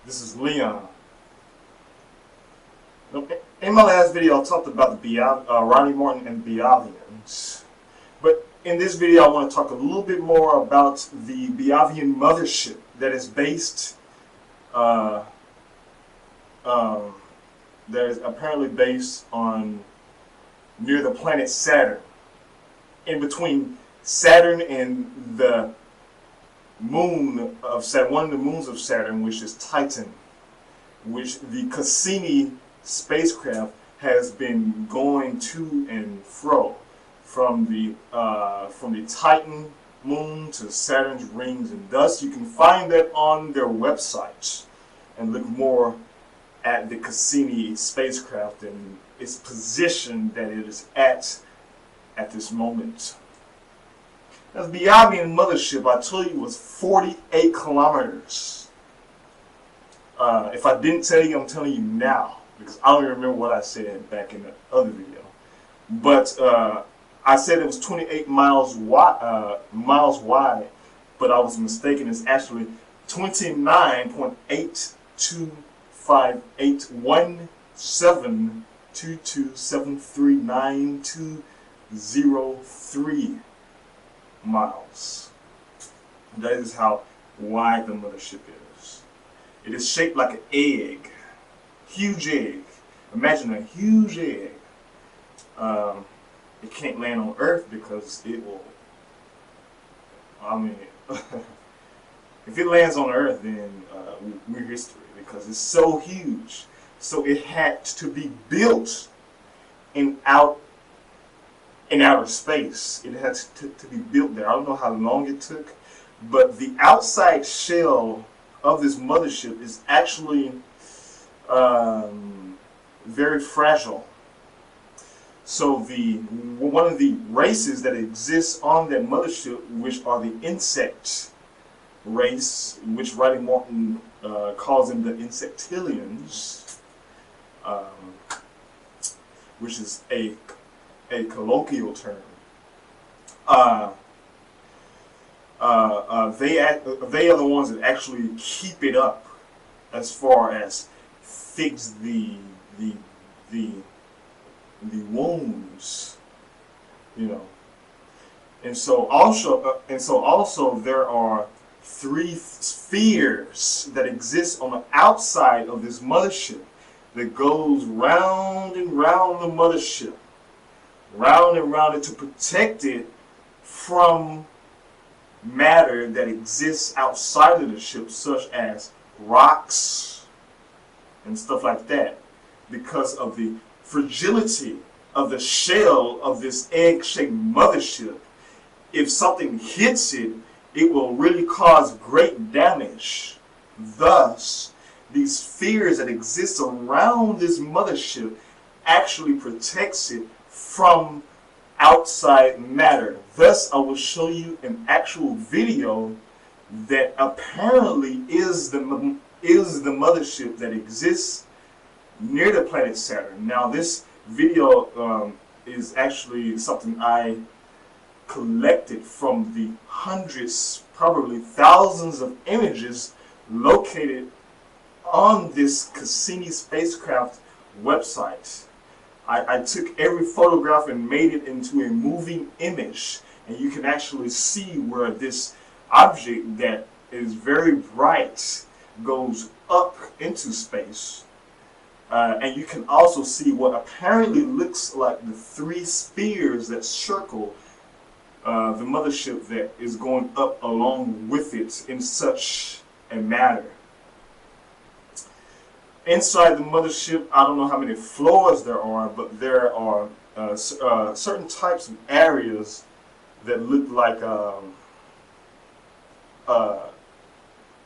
This is Leon. In my last video, I talked about the Ronnie Martin and Biavians. But in this video, I want to talk a little bit more about the Biavian Mothership that is based, that is apparently based on near the planet Saturn. In between Saturn and the moon of Saturn, one of the moons of Saturn, which is Titan, which the Cassini spacecraft has been going to and fro from the Titan moon to Saturn's rings and dust. You can find that on their website and look more at the Cassini spacecraft and its position that it is at this moment. Now, the Biavian Mothership, I told you, was 48 kilometers. If I didn't tell you, I'm telling you now, because I don't even remember what I said back in the other video. But I said it was 28 miles wide, but I was mistaken. It's actually 29.82581722739203 miles. That is how wide the mothership is. It is shaped like an egg, huge egg. Imagine a huge egg. It can't land on Earth because it will. I mean, if it lands on Earth, then we're history because it's so huge. So it had to be built in outer space. It had to be built there. I don't know how long it took, but the outside shell of this mothership is actually very fragile. So one of the races that exists on that mothership, which are the insect race, which Ronnie Martin calls them the insectilians, which is a colloquial term. They are the ones that actually keep it up, as far as fix the wounds, you know. And so also there are 3 spheres that exist on the outside of this mothership that goes round and round the mothership, round and round it, to protect it from matter that exists outside of the ship, such as rocks and stuff like that, because of the fragility of the shell of this egg-shaped mothership. If something hits it, it will really cause great damage. Thus, these spheres that exist around this mothership actually protects it from outside matter. Thus, I will show you an actual video that apparently is the mothership that exists near the planet Saturn. Now, this video is actually something I collected from the hundreds, probably thousands of images located on this Cassini spacecraft website. I took every photograph and made it into a moving image, and you can actually see where this object that is very bright goes up into space. And you can also see what apparently looks like the 3 spheres that circle the mothership that is going up along with it in such a manner. Inside the mothership, I don't know how many floors there are, but there are certain types of areas that look like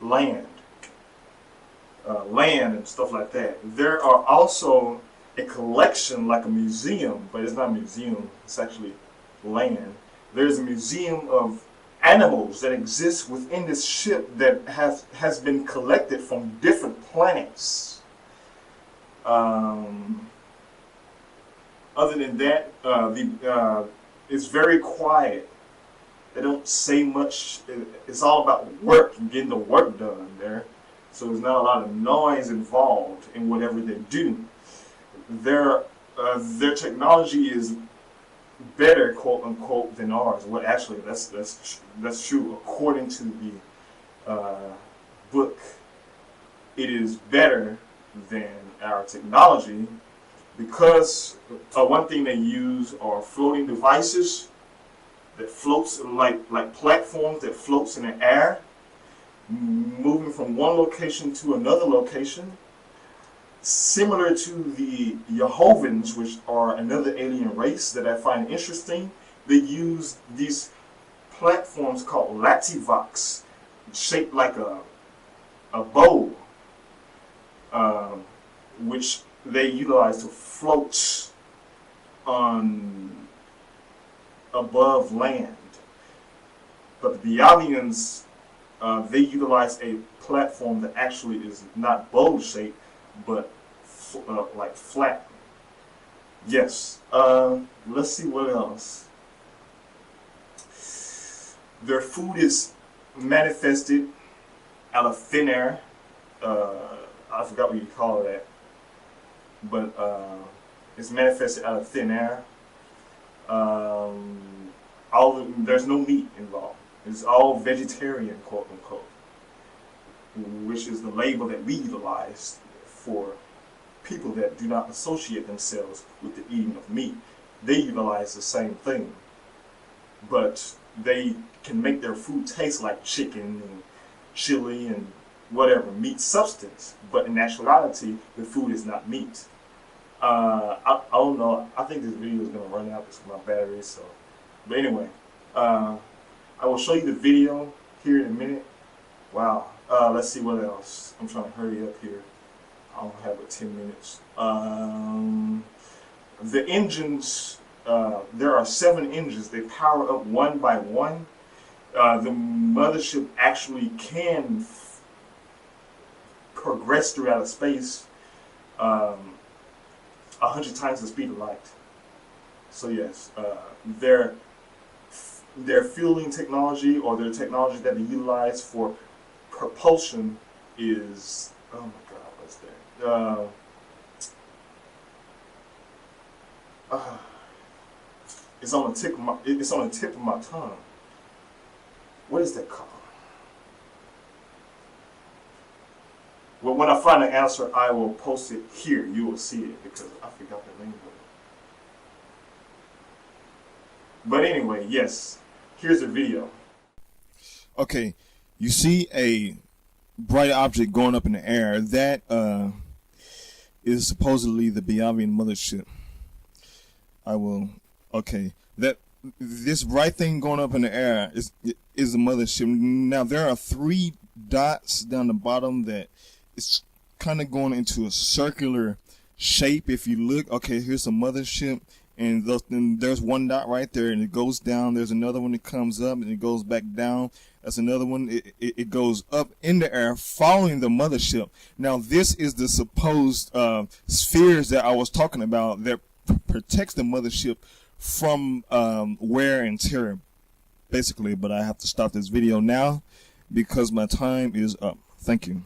land and stuff like that. There are also a collection like a museum, but it's not a museum, it's actually land. There's a museum of animals that exist within this ship that has been collected from different planets. Other than that, it's very quiet. They don't say much. It's all about work and getting the work done there. So there's not a lot of noise involved in whatever they do. Their technology is better, quote unquote, than ours. Well, actually, that's true. According to the book, it is better than our technology because one thing they use are floating devices that floats like platforms that floats in the air, moving from one location to another location. Similar to the Jehovah's, which are another alien race that I find interesting, they use these platforms called lativox, shaped like a bow, which they utilize to float on above land. But the Biavians, they utilize a platform that actually is not bow shaped, but like flat. Yes. Let's see what else. Their food is manifested out of thin air. I forgot what you call that, but it's manifested out of thin air. There's no meat involved. It's all vegetarian, quote unquote, which is the label that we utilize for people that do not associate themselves with the eating of meat. They utilize the same thing, but they can make their food taste like chicken and chili and whatever meat substance, but in actuality the food is not meat. I don't know, I think this video is going to run out because of my battery, so but anyway, I will show you the video here in a minute. Wow. Let's see what else. I'm trying to hurry up here. I don't have but 10 minutes. The engines, there are 7 engines. They power up one by one. The mothership actually can progress through outer space 100 times the speed of light. So yes, their fueling technology, or their technology that they utilize for propulsion is, oh my god, what's that? It's on the tip of my tongue. What is that called? Well, when I find the answer, I will post it here. You will see it because I forgot the name of it. But anyway, yes, here's the video. Okay, you see a bright object going up in the air. That is supposedly the Biavian Mothership. Okay, this bright thing going up in the air is the mothership. Now there are 3 dots down the bottom that it's kind of going into a circular shape. If you look, okay, here's a mothership, and then there's 1 dot right there, and it goes down. There's another one that comes up, and it goes back down. That's another one. It goes up in the air, following the mothership. Now, this is the supposed spheres that I was talking about that protects the mothership from wear and tear, basically. But I have to stop this video now because my time is up. Thank you.